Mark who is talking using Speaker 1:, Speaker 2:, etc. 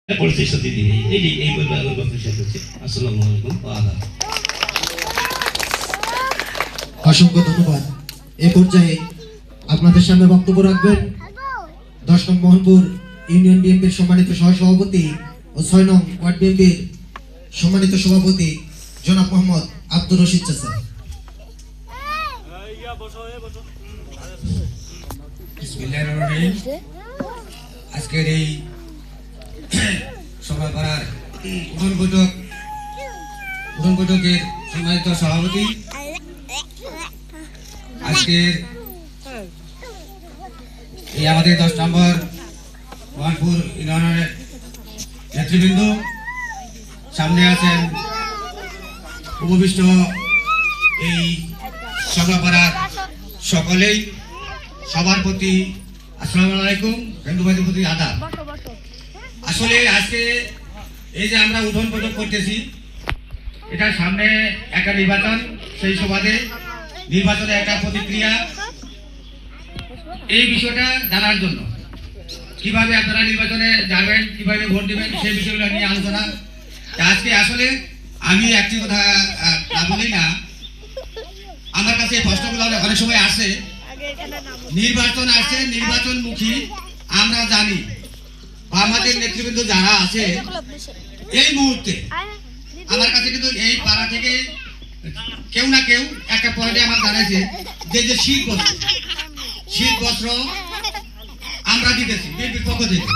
Speaker 1: পরিচয় দিদি এই শেষ হচ্ছে। আসসালামু আলাইকুম ওয়া আদাব।
Speaker 2: অসংখ্য ধন্যবাদ। এ পর্যায়ে আপনাদের সামনে বক্তব্য রাখবেন 10 নং মোহনপুর ইউনিয়ন বিএনপির সম্মানিত সহসভাপতি ও 6 নং ওয়ার্ড বিএনপির সম্মানিত সভাপতি জনাব মোহাম্মদ আব্দুর রশিদ চাচা।
Speaker 3: বিসমিল্লাহির রহমানির রহিম। আজকের এই সভাপাড়ার উঠন বৈঠকের সম্মানিত সভাপতি, আজকের এই আমাদের 10 নম্বর মোহনপুর ইউনিয়নের নেতৃবৃন্দ, সামনে আছেন উপবিষ্ট এই সভাপাড়ার সকলেই, সবার প্রতি আসসালামু আলাইকুম, হিন্দু ভাইদের প্রতি আদাব। আসলে আজকে এই যে আমরা উঠোন বৈঠক করতেছি, এটা সামনে একটা নির্বাচন, সেই সুবাদে নির্বাচনে একটা প্রতিক্রিয়া, এই বিষয়টা জানার জন্য কিভাবে আপনারা নির্বাচনে যাবেন, কিভাবে ভোট দিবেন, সেই বিষয়গুলো নিয়ে আলোচনা। আজকে আসলে আমি একটি কথা না বলি না, আমার কাছে এই প্রশ্নগুলো অনেক সময় আসে। নির্বাচন আসছে, নির্বাচনমুখী আমরা জানি, আমাদের নেতৃবৃন্দ যারা আছে এই মুহূর্তে আমার কাছে কিন্তু এই পাড়া থেকে কেউ না কেউ একটা পয়েন্টে আমার জানাইছে যে শীত বস্ত্র আমরা দিতেছি বিএনপির পক্ষ থেকে।